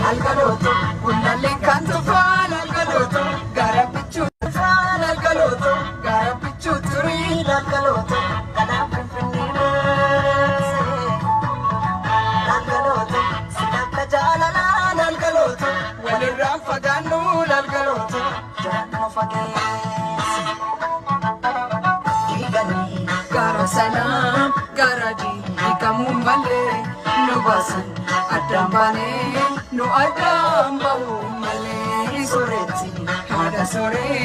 algalooto bunnalleen kan tufaan algalooto gara bichuu tufaan algalooto gara bichuu turii algalooto kanaaf finfinnee maasee algalooto sinakka jaalalaan algalooto walirraan fagaannuu algalooto jaannoo fageesse diiganii gara sanaa gara diigamuun malee nu baasan addaan baanee nu addaan bahuu malee sooretti haadha sooree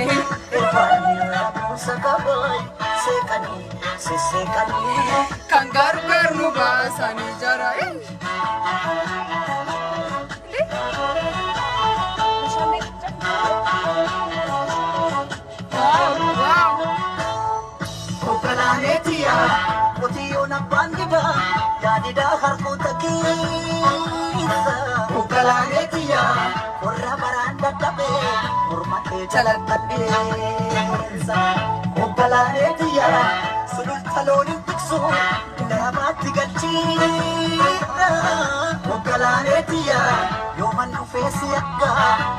irbaanii rabuusa kabooy seeqanii sisseeqanii kan gargar nu baasanii jara. Obbolaanetiya qotiyyoon abbaan dibaa yaadidaa harkoota keessa. Obbolaanetiya warra baraan dadhabee mormatee jalaladheessa. Obbolaanetiya sululta looniin tiksu namaatti galchiidha. Obbolaanetiya yooman dhufee si akka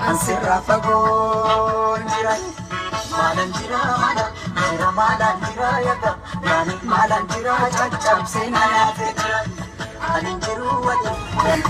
ansirraa fagoon jira. Maalan jira maalan jira yaga yaani maalan jira caccabsee na yaatee jira ani jiru waliin.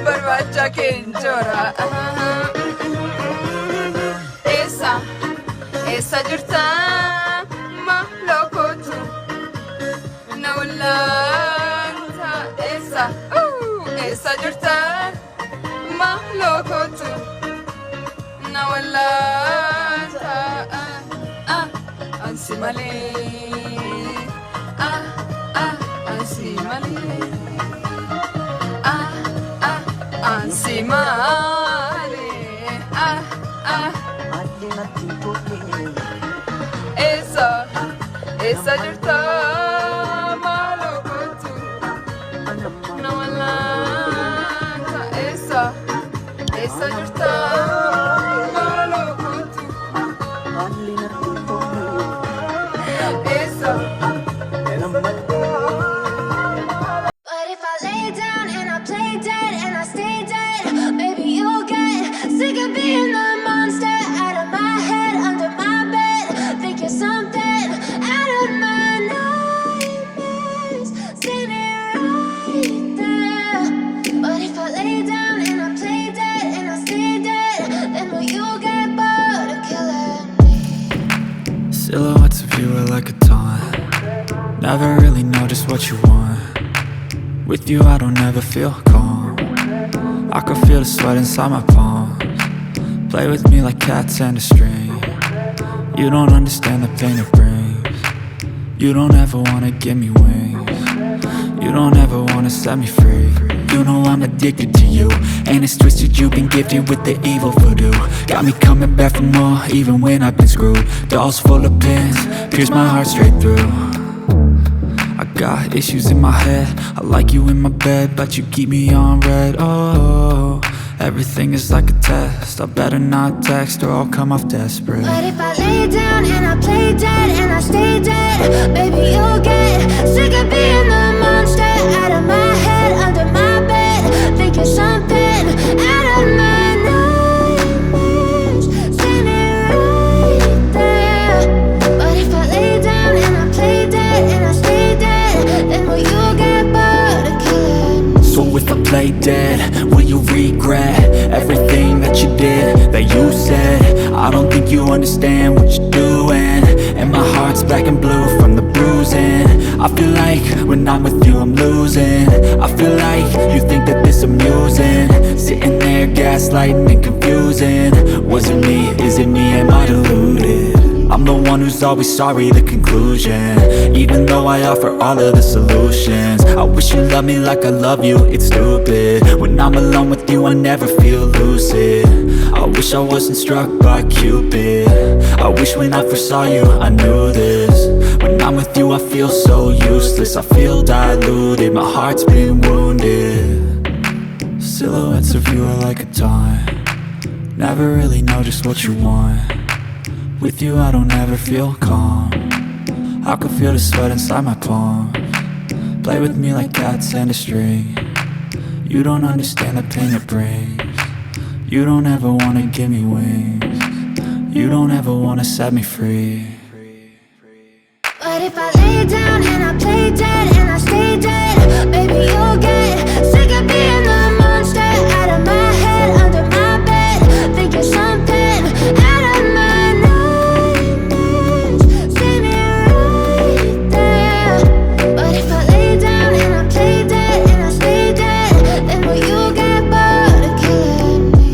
Barbaccia che ingiora. Esa Essa jirta malokotu na wallanta essa jirta malokotu na wallanta ansi male ansi male ansi male akkanatti tole. Essa jirta malokotu na wallanta essa jirta malokotu akkanatti tole. essa. But if I lay down and I play dead and I stay dead, maybe you'll get sick of being the monster out of my head, under my bed. Think you're something out of my nightmares, standing right there. But if I lay down and I play dead and I stay dead, then will you get bored of killing me? Silhouettes of you are like a taunt. Never really know just what you want. With you I don't ever feel calm. I can feel the sweat inside my palms. Play with me like cats and a string. You don't understand the pain it brings. You don't ever wanna give me wings. You don't ever wanna set me free. You know I'm addicted to you, and it's twisted, you've been gifted with the evil voodoo. Got me coming back for more, even when I've been screwed. Dolls full of pins, pierce my heart straight through. I got issues in my head, I like you in my bed, but you keep me on red. Oh, everything is like a test, I better not text or I'll come off desperate. But if I lay down and I play dead and I stay dead, baby you'll get sick of being the monster out of my head, under my bed. Think you're something out of my nightmares, standing right there. But if I lay down and I play dead and I stay dead, then will you get bored of killing me? So if I play dead, will you regret everything that you did, that you said? I don't think you understand what you're doing, and my heart's black and blue from the bruising. I feel like when I'm with you I'm losing. I feel like you think that this amusing, sitting there gaslighting and confusing. Was it me? Is it me? Am I deluded? I'm the one who's always sorry, the conclusion. Even though I offer all of the solutions, I wish you loved me like I love you, it's stupid. When I'm alone with you I never feel lucid. I wish I wasn't struck by Cupid. I wish when I first saw you I knew this. When I'm with you I feel so useless, I feel diluted, my heart's been wounded. Silhouettes of you are like a taunt. Never really know just what you want. With you I don't ever feel calm. I can feel the sweat inside my palms. Play with me like cats and a string. You don't understand the pain it brings. You don't ever wanna give me wings. You don't ever wanna set me free. But if I lay down and I play dead and I stay dead, baby you'll get sick of being the monster out of my head, under my bed. Think you're something out of my nightmares, standing right there. But if I lay down and I play dead and I stay dead, then will you get bored of killing me?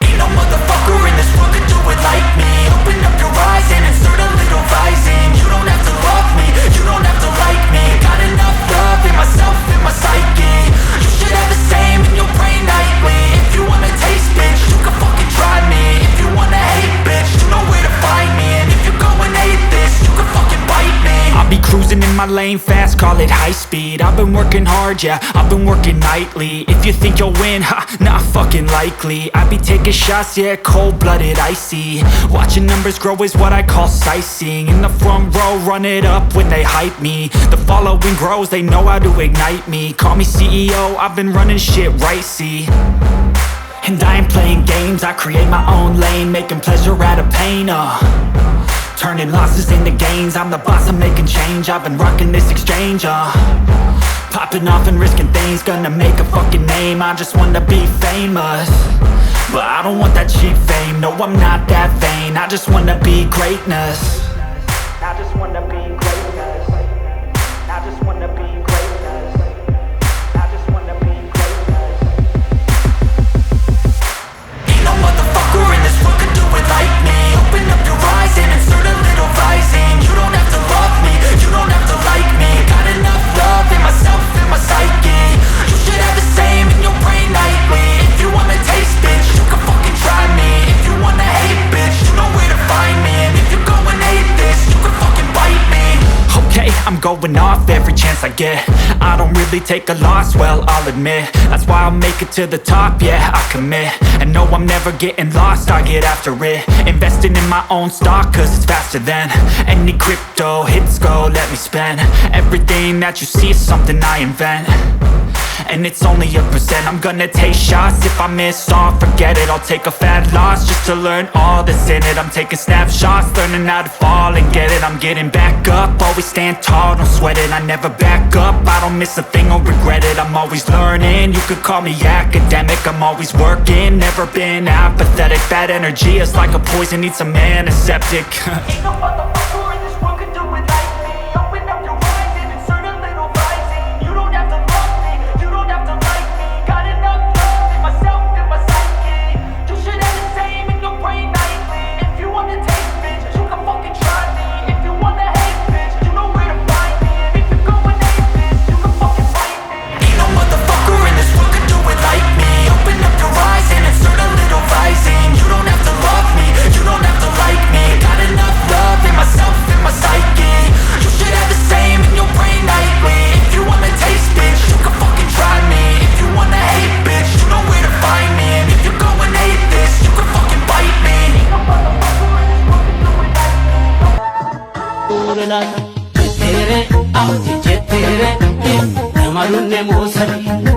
Ain't no motherfucker in this world could do it like me. Open up your eyes and insert a little rising. You don't have to love me, you don't have to like me. Got enough love in myself, in my psyche. You should have the same in your brain nightly. If you wanna taste, bitch, you can fucking try me. If you wanna hate, bitch, you know where to find me. And if you go and hate this, you can fucking bite me. I'll be cruising in my lane fast, call it high speed. I've been working hard, yeah, I've been working nightly. If you think you'll win, ha, not fucking likely. I be taking shots, yeah, cold-blooded, icy. Watching numbers grow is what I call sightseeing. In the front row, run it up when they hype me. The following grows, they know how to ignite me. Call me CEO, I've been running shit right, see. And I ain't playing games, I create my own lane, making pleasure out of pain, turning losses into gains. I'm the boss, I'm making change, I've been rocking this exchange, Popping off and risking things, gonna make a fucking name. I just wanna be famous, but I don't want that cheap fame. No, I'm not that vain. I just wanna be greatness. I just wanna be greatness. I just wanna be greatness. I just wanna be greatness. Ain't no motherfucker in this world could do it like me. Open up your eyes and insert a little rising. You don't have to love me, you don't have to like me. Got enough love in myself, in my psyche. You should have the same in your brain nightly. If you wanna taste, bitch, you can fucking try me. If you wanna hate, bitch, you know where to find me. And if you go and hate this, you can fucking bite me. Okay, I'm going off every chance I get. I don't really take a loss, well, I'll admit. That's why I'll make it to the top, yeah, I commit. And no, I'm never getting lost, I get after it. Investing in my own stock, cause it's faster than any crypto hits go, let me spend. Everything that you see is something I invent, and it's only a percent. I'm gonna take shots, if I miss all, forget it. I'll take a fat loss just to learn all that's in it. I'm taking snapshots, learning how to fall and get it. I'm getting back up, always stand tall, don't sweat it. I never back up, I don't miss a thing or regret it. I'm always learning, you could call me academic. I'm always working, never been apathetic. Bad energy is like a poison, needs a antiseptic. Ain't no motherfucker in this world could do it like me. Open up your eyes and insert a little rising. You don't have to love me, you don't have to like me. Got enough love in myself, in my psyche. You should have the same in your brain nightly. If you wanna taste, bitch, you can fucking try me. If you wanna hate, bitch, you know where to find me. And if you go and hate, bitch, you can fucking fight me. Ain't no motherfucker in this world could do it like me. Open up your eyes and insert a little rising. You don't have to love me, you don't have to like me. Got enough love in myself, in my psyche. You should have the same in your brain nightly. If you wanna taste, bitch, you can fucking try me. If you wanna hate, bitch, you know where to find me. And if you go and hate this, you can fucking bite me. Ain't no motherfucker in this world could do it like me. Urlata, jetere, auti jetere, namarunne mosari.